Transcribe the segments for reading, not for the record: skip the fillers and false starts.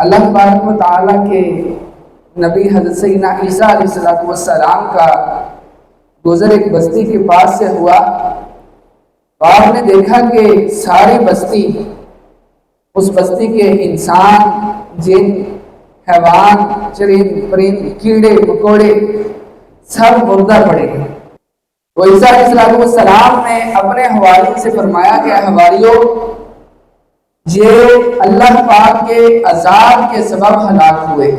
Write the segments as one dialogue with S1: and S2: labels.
S1: اللہ تبارک و تعالیٰ کے نبی حضرت سیدنا عیسیٰ علیہ السلام کا گزر ایک بستی کے پاس سے ہوا، تو آپ نے دیکھا کہ ساری بستی، اس بستی کے انسان، جن، حیوان، چرند پرند، کیڑے مکوڑے سب مردہ پڑے ہیں۔ تو عیسیٰ علیہ السلام نے اپنے حواریوں سے فرمایا کہ حواریوں، یہ اللہ پاک کے عذاب کے سبب ہلاک ہوئے،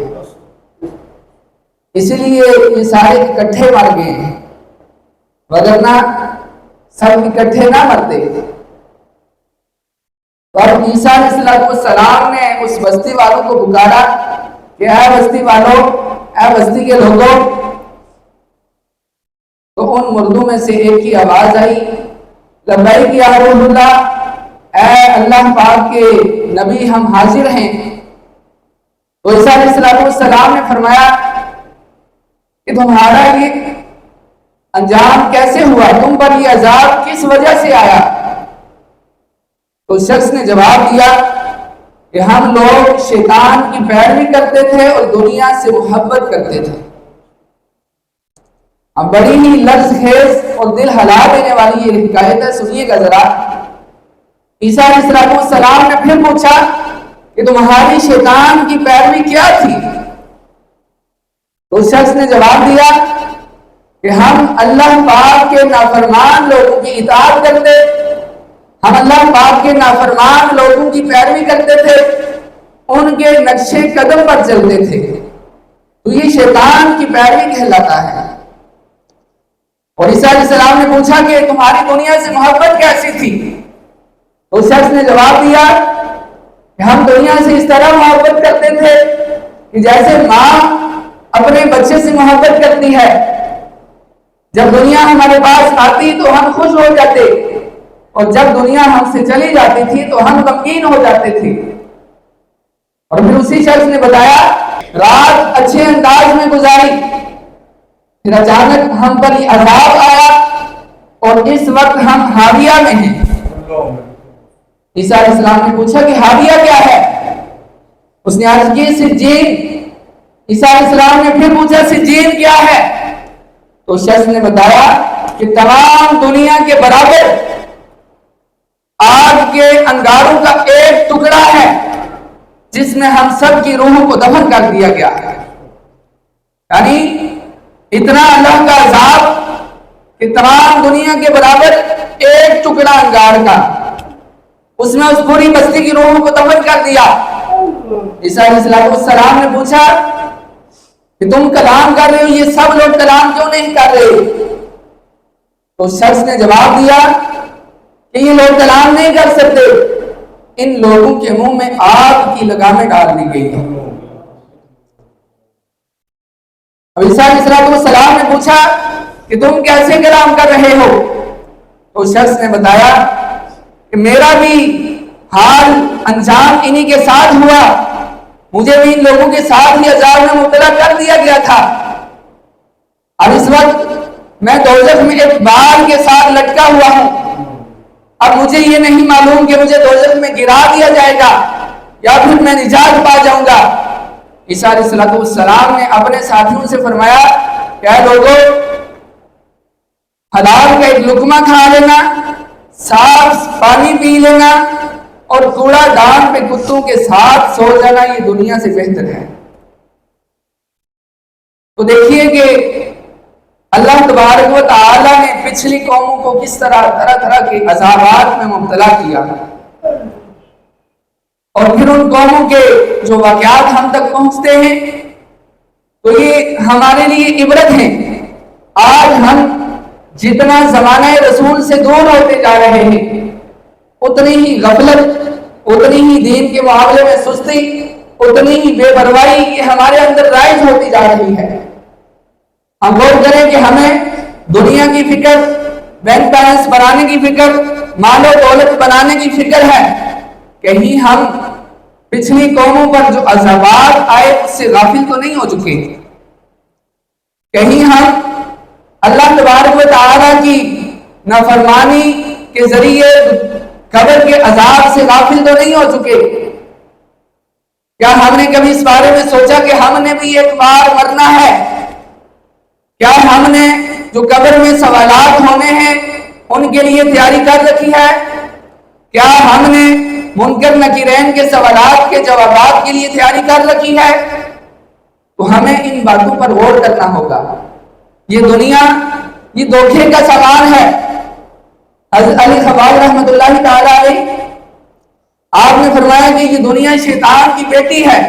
S1: اسی لیے یہ سارے اکٹھے مر گئے ہیں، وگرنہ سب اکٹھے نہ مرتے۔ اور عیسیٰ علیہ السلام نے اس بستی والوں کو پکارا کہ اے بستی والوں، اے بستی کے لوگوں، تو ان مردوں میں سے ایک کی آواز آئی، لبیک یا رسول اللہ، اے اللہ پاک کے نبی، ہم حاضر ہیں۔ تو عیسیٰ علیہ السلام نے فرمایا کہ تمہارا یہ انجام کیسے ہوا، تم پر یہ عذاب کس وجہ سے آیا؟ تو شخص نے جواب دیا کہ ہم لوگ شیطان کی پیروی کرتے تھے اور دنیا سے محبت کرتے تھے۔ اب بڑی ہی لفظ خیز اور دل ہلا دینے والی یہ حکایت ہے، سنیے گا ذرا۔ عیسیٰ علیہ السلام نے پھر پوچھا کہ تمہاری شیطان کی پیروی کیا تھی؟ تو اس شخص نے جواب دیا کہ ہم اللہ پاک کے نافرمان لوگوں کی اطاعت کرتے، ہم اللہ پاک کے نافرمان لوگوں کی پیروی کرتے تھے، ان کے نقشے قدم پر چلتے تھے، تو یہ شیطان کی پیروی کہلاتا ہے۔ اور عیسیٰ علیہ السلام نے پوچھا کہ تمہاری دنیا سے محبت کیسی تھی؟ تو اس شخص نے جواب دیا کہ ہم دنیا سے اس طرح محبت کرتے تھے کہ جیسے ماں اپنے بچے سے محبت کرتی ہے، جب دنیا ہمارے پاس آتی تو ہم خوش ہو جاتے، اور جب دنیا ہم سے چلی جاتی تھی تو ہم غمگین ہو جاتے تھے۔ اور پھر اسی شخص نے بتایا رات اچھے انداز میں گزاری، پھر اچانک ہم پر یہ عذاب آیا اور اس وقت ہم حاویہ میں ہیں۔ عیسیٰ علیہ السلام نے پوچھا کہ حاویہ کیا ہے؟ اس نے عرض کی سجین۔ عیسیٰ علیہ السلام نے پھر پوچھا سجین کیا ہے؟ تو شخص نے بتایا کہ تمام دنیا کے برابر آگ کے انگاروں کا ایک ٹکڑا ہے جس میں ہم سب کی روحوں کو دفن کر دیا گیا ہے۔ یعنی اتنا اللہ کا عذاب کہ تمام دنیا کے برابر ایک ٹکڑا انگار کا، اس میں اس پوری بستی کی روحوں کو دفن کر دیا۔ عیسیٰ علیہ السلام نے پوچھا کہ تم کلام کر رہے ہو، یہ سب لوگ کلام کیوں نہیں کر رہے؟ تو شخص نے جواب دیا کہ یہ لوگ کلام نہیں کر سکتے، ان لوگوں کے منہ میں آگ کی لگامیں ڈال دی گئی ہیں۔ اب عیسیٰ علیہ السلام نے پوچھا کہ تم کیسے کلام کر رہے ہو؟ تو شخص نے بتایا کہ میرا بھی حال انجام انہی کے ساتھ ہوا، مجھے بھی ان لوگوں کے ساتھ ہی عذاب میں مبتلا کر دیا گیا تھا۔ اب اس وقت میں دوزخ میں ایک بال کے ساتھ لٹکا ہوا ہوں، اب مجھے یہ نہیں معلوم کہ مجھے دوزخ میں گرا دیا جائے گا یا پھر میں نجات پا جاؤں گا۔ عیسیٰ علیہ السلام نے اپنے ساتھیوں سے فرمایا کہ اے لوگوں، حلال کا ایک لقمہ کھا لینا، صاف پانی پی لینا اور کوڑا دان پہ کتوں کے ساتھ سو جانا یہ دنیا سے بہتر ہے۔ تو دیکھیے کہ اللہ تبارک و تعالیٰ نے پچھلی قوموں کو کس طرح طرح کے عذابات میں مبتلا کیا، اور پھر ان قوموں کے جو واقعات ہم تک پہنچتے ہیں تو یہ ہمارے لیے عبرت ہیں۔ آج ہم جتنا زمانہ رسول سے دور ہوتے جا رہے ہیں، اتنی ہی غفلت، اتنی ہی دین کے معاملے میں سستی، اتنی ہی بے پرواہی یہ ہمارے اندر رائج ہوتی جا رہی ہے۔ ہم غور کریں کہ ہمیں دنیا کی فکر، بینک بیلنس بنانے کی فکر، مال و دولت بنانے کی فکر ہے، کہیں ہم پچھلی قوموں پر جو عذابات آئے اس سے غافل تو نہیں ہو چکے؟ کہیں ہم اللہ تبارک و تعالیٰ کی نافرمانی کے ذریعے قبر کے عذاب سے غافل تو نہیں ہو چکے؟ کیا ہم نے کبھی اس بارے میں سوچا کہ ہم نے بھی ایک بار مرنا ہے؟ کیا ہم نے جو قبر میں سوالات ہونے ہیں ان کے لیے تیاری کر رکھی ہے؟ کیا ہم نے منکر نکیرین کے سوالات کے جوابات کے لیے تیاری کر رکھی ہے؟ تو ہمیں ان باتوں پر غور کرنا ہوگا۔ یہ دنیا یہ دھوکے کا سامان ہے۔ حضرت علی خبال رحمۃ اللہ تعالی علیہ آپ نے فرمایا کہ یہ دنیا شیطان کی بیٹی ہے،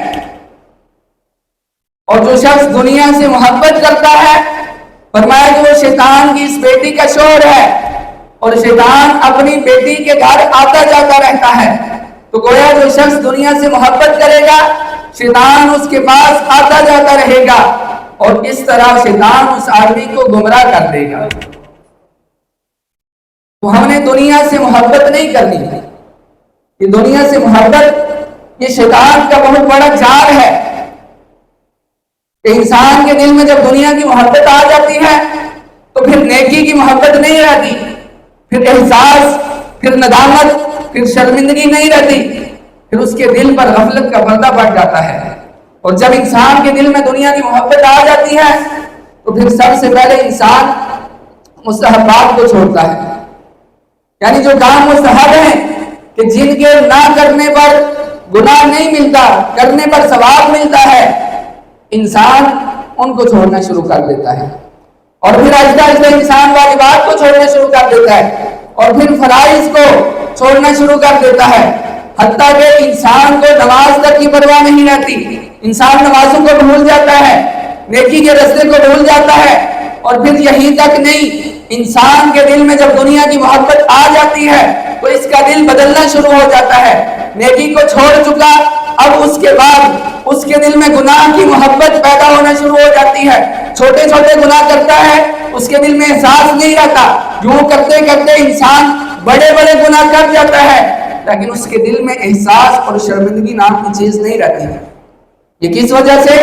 S1: اور جو شخص دنیا سے محبت کرتا ہے فرمایا کہ وہ شیطان کی اس بیٹی کا شور ہے، اور شیطان اپنی بیٹی کے گھر آتا جاتا رہتا ہے۔ تو گویا جو شخص دنیا سے محبت کرے گا شیطان اس کے پاس آتا جاتا رہے گا، اور اس طرح شیطان اس آدمی کو گمراہ کر دے گا۔ تو ہم نے دنیا سے محبت نہیں کرنی ہے۔ یہ دنیا سے محبت یہ شیطان کا بہت بڑا جال ہے کہ انسان کے دل میں جب دنیا کی محبت آ جاتی ہے تو پھر نیکی کی محبت نہیں رہتی، پھر احساس، پھر ندامت، پھر شرمندگی نہیں رہتی، پھر اس کے دل پر غفلت کا پردہ پڑ جاتا ہے۔ اور جب انسان کے دل میں دنیا کی محبت آ جاتی ہے تو پھر سب سے پہلے انسان مستحبات کو چھوڑتا ہے، یعنی جو کام مستحب ہیں کہ جن کے نہ کرنے پر گناہ نہیں ملتا، کرنے پر ثواب ملتا ہے، انسان ان کو چھوڑنا شروع کر دیتا ہے، اور پھر آہستہ آہستہ انسان واجبات کو چھوڑنا شروع کر دیتا ہے، اور پھر فرائض کو چھوڑنا شروع کر دیتا ہے، حتیٰ کہ انسان کو نماز تک کی پرواہ نہیں رہتی۔ انسان نمازوں کو بھول جاتا ہے، نیکی کے راستے کو بھول جاتا ہے، اور پھر یہی تک نہیں، انسان کے دل میں جب دنیا کی محبت آ جاتی ہے تو اس کا دل بدلنا شروع ہو جاتا ہے۔ نیکی کو چھوڑ چکا، اب اس کے بعد اس کے دل میں گناہ کی محبت پیدا ہونا شروع ہو جاتی ہے۔ چھوٹے چھوٹے گناہ کرتا ہے، اس کے دل میں احساس نہیں رہتا، یوں کرتے کرتے انسان بڑے بڑے گناہ کر جاتا ہے، لیکن اس کے دل میں احساس اور شرمندگی نام کی چیز نہیں رہتی ہے۔ یہ کس وجہ سے؟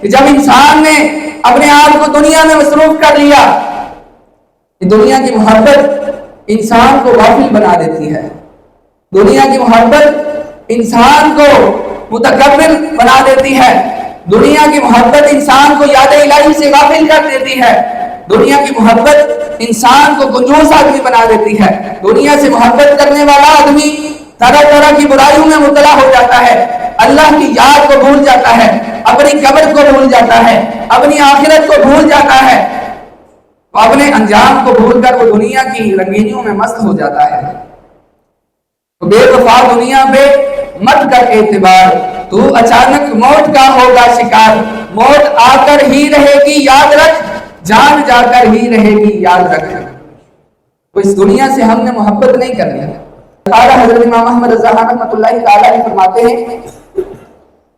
S1: کہ جب انسان نے اپنے آپ کو دنیا میں مصروف کر لیا۔ دنیا کی محبت انسان کو غافل بنا دیتی ہے، دنیا کی محبت انسان کو متکبر بنا دیتی ہے، دنیا کی محبت انسان کو یاد الہی سے غافل کر دیتی ہے، دنیا کی محبت انسان کو کنجوس آدمی بنا دیتی ہے۔ دنیا سے محبت کرنے والا آدمی طرح طرح کی برائیوں میں مبتلا ہو جاتا ہے، اللہ کی یاد کو بھول جاتا ہے، اپنی قبر کو بھول جاتا ہے، اپنی آخرت کو بھول جاتا ہے، اپنے انجام کو بھول کر وہ دنیا کی رنگینیوں میں مست ہو جاتا ہے۔ تو بے وفا دنیا پہ مت کر اعتبار، تو اچانک موت کا ہوگا شکار، موت آ کر ہی رہے گی یاد رکھ، جان جا کر ہی رہے گی یاد رکھ۔ تو اس دنیا سے ہم نے محبت نہیں کرنی ہے۔ حضرت امام احمد رضا رحمۃ اللہ تعالی فرماتے ہیں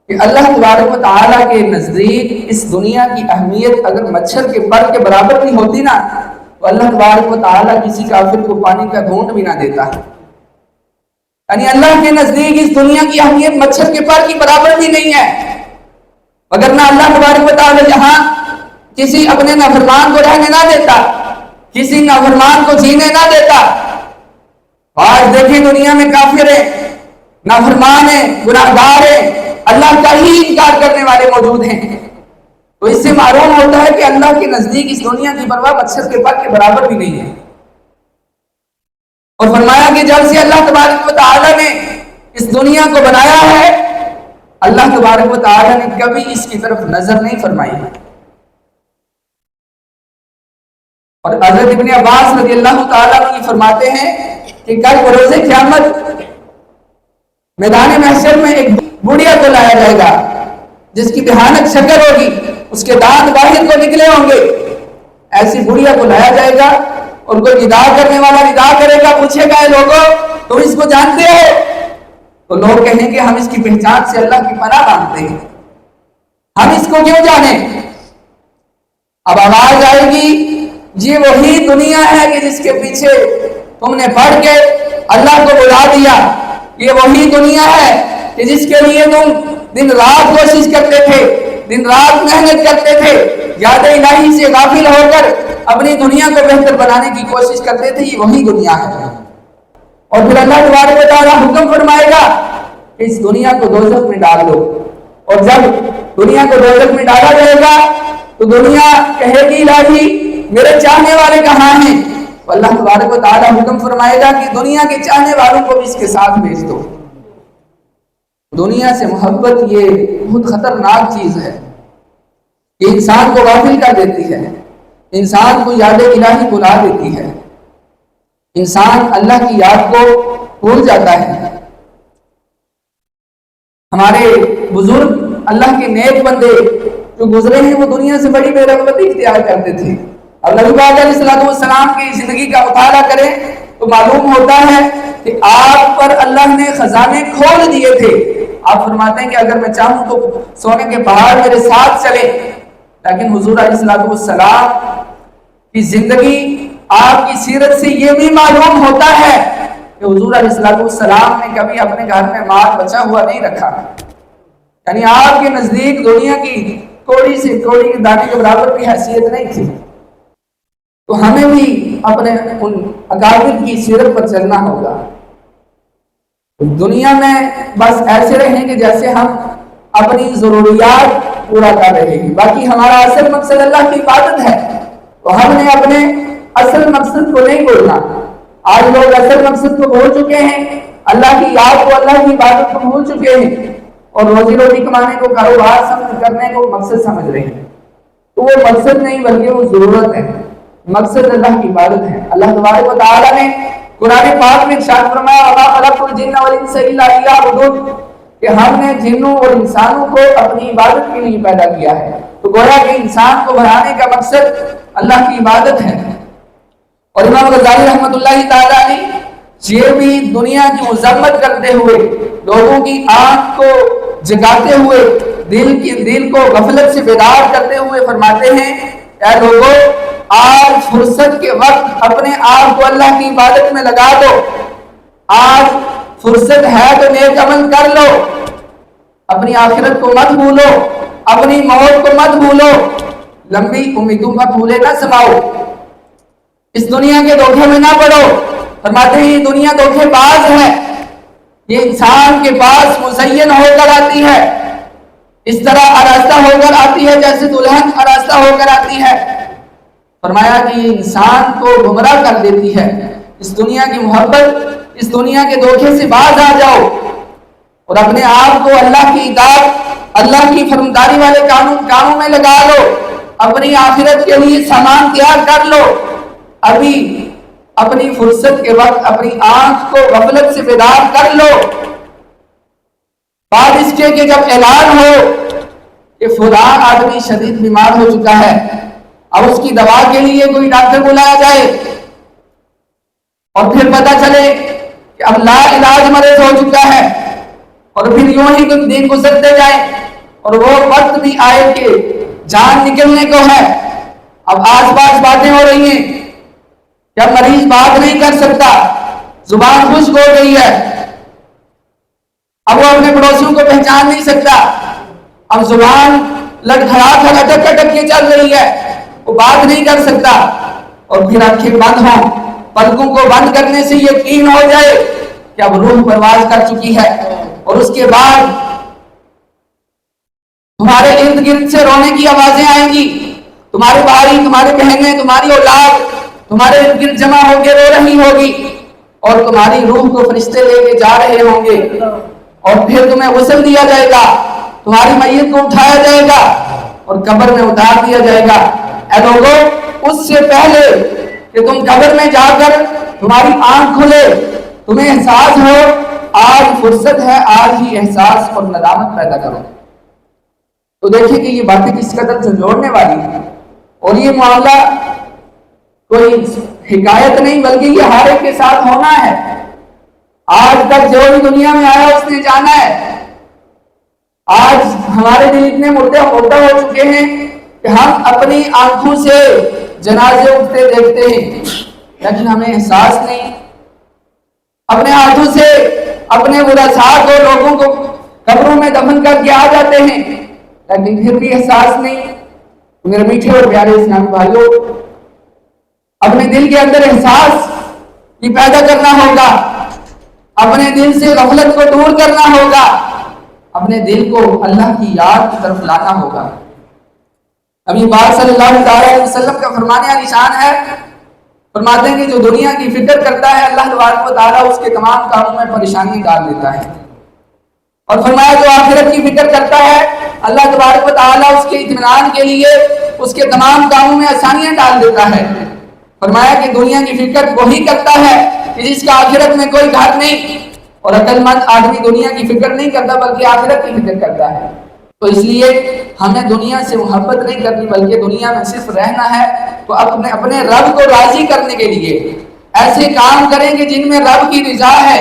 S1: کہ اللہ تبارک و تعالیٰ کے نزدیک اس دنیا کی اہمیت اگر مچھر کے پر کے برابر بھی ہوتی نا تو اللہ تبارک و تعالیٰ کسی کافر کو پانی کا گھونٹ بھی نہ دیتا، یعنی اللہ کے نزدیک اس دنیا کی اہمیت مچھر کے پر کی برابر بھی نہیں ہے۔ اگر نہ اللہ تبارک و تعالیٰ جہاں کسی اپنے نافرمان کو رہنے نہ دیتا، کسی نافرمان کو جینے نہ دیتا، آج دیکھیں دنیا میں کافر ہیں، نافرمان ہیں، گناہگار ہیں، اللہ کا ہی انکار کرنے والے موجود ہیں۔ تو اس سے معلوم ہوتا ہے کہ اللہ کے نزدیک اس دنیا کی پرواہ مچھر کے پر کے برابر بھی نہیں ہے۔ اور فرمایا کہ جب سے اللہ تبارک و تعالیٰ نے اس دنیا کو بنایا ہے، اللہ تبارک و تعالیٰ نے کبھی اس کی طرف نظر نہیں فرمائی۔ اور حضرت ابن عباس رضی اللہ تعالیٰ عنہ فرماتے ہیں کہ کل بروز قیامت میدان محشر میں ایک بڑھیا کو لایا جائے گا جس کی بھیانک شکل ہوگی، اس کے دانت باہر کو نکلے ہوں گے، ایسی بڑھیا کو لایا جائے گا، اور کوئی ندا کرنے والا ندا کرے گا، پوچھے گا اے لوگوں تم اس کو جانتے ہو؟ تو لوگ کہیں گے ہم اس کی پہچان سے اللہ کی پناہ مانگتے ہیں، ہم اس کو کیوں جانیں؟ اب آواز آئے گی یہ وہی دنیا ہے کہ جس کے پیچھے تم نے پڑھ کے اللہ کو بلا دیا، یہ وہی دنیا ہے کہ جس کے لیے تم دن رات کوشش کرتے تھے، دن رات محنت کرتے تھے، یاد الہی سے غافل ہو کر اپنی دنیا کو بہتر بنانے کی کوشش کرتے تھے، یہ وہی دنیا ہے۔ اور پھر اللہ تبارک و تعالیٰ حکم فرمائے گا کہ اس دنیا کو دوزخ میں ڈال دو، اور جب دنیا کو دوزخ میں ڈالا جائے گا تو دنیا کہے گی الہی میرے چاہنے والے کہاں ہیں؟ تو اللہ تبارک و تعالیٰ حکم فرمائے گا کہ دنیا کے چاہنے والوں کو بھی اس کے ساتھ بھیج دو۔ دنیا سے محبت یہ بہت خطرناک چیز ہے، یہ انسان کو غافل کر دیتی ہے، انسان کو یاد الہی بلا دیتی ہے، انسان اللہ کی یاد کو بھول جاتا ہے۔ ہمارے بزرگ اللہ کے نیک بندے جو گزرے ہیں وہ دنیا سے بڑی بے رغبتی اختیار کرتے تھے، اور نبی پاک علیہ السلام کی زندگی کا مطالعہ کریں تو معلوم ہوتا ہے کہ آپ پر اللہ نے خزانے کھول دیے تھے۔ آپ فرماتے ہیں کہ اگر میں چاہوں تو سونے کے پہاڑ میرے ساتھ چلے، لیکن حضور علیہ السلام کی زندگی، آپ کی سیرت سے یہ بھی معلوم ہوتا ہے کہ حضور علیہ السلام نے کبھی اپنے گھر میں مال بچا ہوا نہیں رکھا، یعنی آپ کے نزدیک دنیا کی کوڑی سے کوڑی کے دانے کے برابر بھی حیثیت نہیں تھی۔ تو ہمیں بھی اپنے ان اکابر کی سیرت پر چلنا ہوگا۔ دنیا میں بس ایسے رہیں کہ جیسے ہم اپنی ضروریات پورا کر رہے ہیں، باقی ہمارا اصل مقصد اللہ کی عبادت ہے، تو ہم نے اپنے اصل مقصد کو نہیں بھولنا۔ آج لوگ اصل مقصد کو بھول چکے ہیں، اللہ کی یاد کو، اللہ کی عبادت کو بھول چکے ہیں، اور روزی روٹی کمانے کو، کاروبار کرنے کو مقصد سمجھ رہے ہیں۔ تو وہ مقصد نہیں بلکہ وہ ضرورت ہے، مقصد اللہ کی عبادت ہے۔ اللہ تبارک و تعالیٰ نے قرآن پاک میں ارشاد فرمایا وَمَا خَلَقْتُ الْجِنَّ وَالْإِنسَ إِلَّا لِيَعْبُدُونِ، کہ ہم نے جنوں اور انسانوں کو اپنی عبادت کے لیے پیدا کیا ہے۔ تو گویا کہ انسان کو بنانے کا مقصد اللہ کی عبادت ہے۔ اور امام غزالی رحمۃ اللہ تعالیٰ علیہ یہ بھی دنیا کی مذمت کرتے ہوئے، لوگوں کی آنکھ کو جگاتے ہوئے، دل کو غفلت سے بیدار کرتے ہوئے فرماتے ہیں اے لوگوں، آج فرصت کے وقت اپنے آپ کو اللہ کی عبادت میں لگا دو، آج فرصت ہے تو نیک عمل کر لو، اپنی آخرت کو مت بھولو، اپنی موت کو مت بھولو، لمبی امیدوں کا پھولے نہ سماؤ، اس دنیا کے دھوکے میں نہ پڑو۔ فرماتے ہیں یہ دنیا دھوکے باز ہے، یہ انسان کے پاس مزین ہو کر آتی ہے، اس طرح آراستہ ہو کر آتی ہے جیسے دلہن آراستہ ہو کر آتی ہے۔ فرمایا کہ یہ انسان کو گمراہ کر دیتی ہے۔ اس دنیا کی محبت، اس دنیا کے دھوکے سے باز آ جاؤ اور اپنے آپ کو اللہ کی اطاعت، اللہ کی فرمانبرداری والے کاموں میں لگا لو، اپنی آخرت کے لیے سامان تیار کر لو۔ ابھی اپنی فرصت کے وقت اپنی آنکھ کو غفلت سے بیدار کر لو، بعد اس کے کہ جب اعلان ہو کہ فلاں آدمی شدید بیمار ہو چکا ہے، اب اس کی دوا کے لیے کوئی ڈاکٹر بلایا جائے، اور پھر پتہ چلے کہ اب لا علاج مرض ہو چکا ہے، اور پھر یوں ہی کچھ دن گزرتے جائیں اور وہ وقت بھی آئے کہ جان نکلنے کو ہے، اب آس پاس باتیں ہو رہی ہیں، جب مریض بات نہیں کر سکتا، زبان خشک ہو گئی ہے، اب وہ اپنے پڑوسیوں کو پہچان نہیں سکتا، اب زبان لڑکھڑا اٹک کے چل رہی ہے، وہ بات نہیں کر سکتا، اور پھر آنکھیں بند ہوں، پلکوں کو بند کرنے سے یقین ہو جائے کہ اب روح پرواز کر چکی ہے، اور اس کے بعد تمہارے ارد گرد سے رونے کی آوازیں آئیں گی، تمہارے بھائی، تمہارے بہنیں، تمہاری اولاد تمہارے ارد گرد جمع ہو کے رو رہی ہوگی، اور تمہاری روح کو فرشتے لے کے جا رہے ہوں گے، اور پھر تمہیں غسل دیا جائے گا، تمہاری میت کو اٹھایا جائے گا اور قبر میں اتار دیا جائے گا۔ اے لوگوں، اس سے پہلے کہ تم قبر میں جا کر تمہاری آنکھ کھلے، تمہیں احساس ہو آج فرصت ہے، آج ہی احساس اور ندامت پیدا کرو۔ تو دیکھیں کہ یہ باتیں کس قدر جھنجھوڑنے والی ہیں، اور یہ معاملہ کوئی حکایت نہیں بلکہ یہ ہر ایک کے ساتھ ہونا ہے۔ آج تک جو بھی دنیا میں آیا اس نے جانا ہے۔ آج ہمارے دل اتنے مردہ ہو چکے ہیں کہ ہم اپنی آنکھوں سے جنازے اٹھتے دیکھتے ہیں، لیکن ہمیں احساس نہیں، اپنے ہاتھوں سے اپنے ورثاء کو، لوگوں کو قبروں میں دفن کر کے آ جاتے ہیں، لیکن پھر بھی احساس نہیں۔ میرے میٹھے اور پیارے اسلامی بھائیوں، اپنے دل کے اندر احساس یہ پیدا کرنا ہوگا، اپنے دل سے غفلت کو دور کرنا ہوگا، اپنے دل کو اللہ کی یاد کی طرف لانا ہوگا۔ ابھی پاک صلی اللہ علیہ وسلم کا فرمانے والی شان ہے، فرماتے ہیں کہ جو دنیا کی فکر کرتا ہے اللہ تبارک و تعالیٰ اس کے تمام کاموں میں پریشانی ڈال دیتا ہے، اور فرمایا جو آخرت کی فکر کرتا ہے اللہ تبارک و تعالیٰ اس کے اطمینان کے لیے اس کے تمام کاموں میں آسانیاں ڈال دیتا ہے۔ فرمایا کہ دنیا کی فکر وہی کرتا ہے کہ جس کا آخرت میں کوئی گھر نہیں، اور عقل مند آدمی دنیا کی فکر نہیں کرتا بلکہ آخرت کی فکر کرتا ہے۔ تو اس لیے ہمیں دنیا سے محبت نہیں کرنی بلکہ دنیا میں صرف رہنا ہے تو اپنے رب کو راضی کرنے کے لیے ایسے کام کریں کہ جن میں رب کی رضا ہے،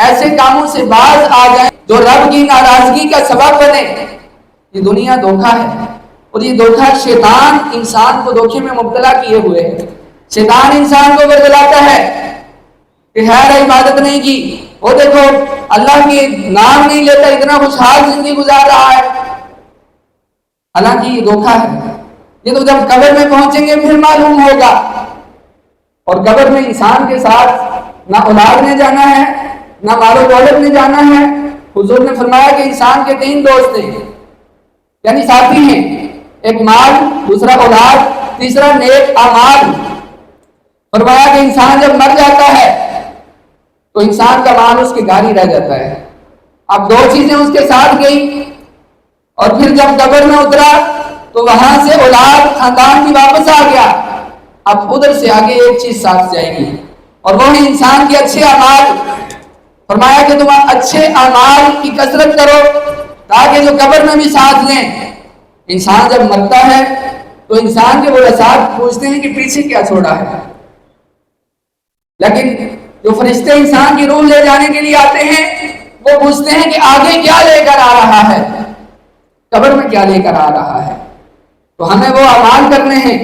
S1: ایسے کاموں سے باز آ جائیں جو رب کی ناراضگی کا سبب بنے۔ یہ دنیا دھوکہ ہے، اور یہ دھوکہ شیطان انسان کو دھوکے میں مبتلا کیے ہوئے ہے۔ شیطان انسان کو برگلاتا ہے کہ خیر عبادت نہیں کی، وہ دیکھو اللہ کے نام نہیں لیتا، اتنا خوشحال زندگی گزار رہا ہے۔ حالانکہ یہ دھوکہ ہے، یہ تو جب قبر میں پہنچیں گے پھر معلوم ہوگا۔ اور قبر میں انسان کے ساتھ نہ اولاد نے جانا ہے نہ مال و دولت نے جانا ہے۔ حضور نے فرمایا کہ انسان کے 3 دوست ہیں، یعنی ساتھی ہیں، ایک مال، دوسرا اولاد، تیسرا نیک اعمال۔ فرمایا کہ انسان جب مر جاتا ہے تو انسان کا مال اس کے گھر ہی رہ جاتا ہے۔ اب 2 چیزیں اس کے ساتھ گئی، اور پھر جب قبر میں اترا تو وہاں سے اولاد خاندان کی واپس آ گیا، اب ادھر سے آگے ایک چیز ساتھ جائے گی، اور وہ ہے انسان کے اچھے اعمال۔ فرمایا کہ تم اچھے اعمال کی کثرت کرو تاکہ جو قبر میں بھی ساتھ لیں۔ انسان جب مرتا ہے تو انسان کے ورثات پوچھتے ہیں کہ پیچھے کیا چھوڑا ہے، لیکن جو فرشتے انسان کی روح لے جانے کے لیے آتے ہیں وہ پوچھتے ہیں کہ آگے کیا لے کر آ رہا ہے، قبر میں کیا لے کر آ رہا ہے۔ تو ہمیں وہ اعمال کرنے ہیں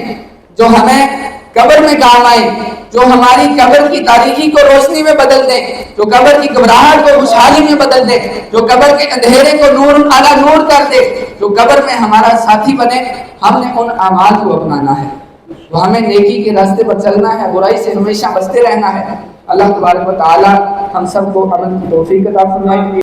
S1: جو ہمیں قبر میں کام آئے، جو ہماری قبر کی تاریکی کو روشنی میں بدل دیں، جو قبر کی گھبراہٹ کو خوشحالی میں بدل دے، جو قبر کے اندھیرے کو نور اعلیٰ نور کر دے، جو قبر میں ہمارا ساتھی بنے۔ ہم نے ان اعمال کو اپنانا ہے، تو ہمیں نیکی کے راستے پر چلنا ہے، برائی سے ہمیشہ بچتے رہنا ہے۔ اللہ تبارک و تعالی ہم سب کو عمل کی توفیق عطا فرمائے۔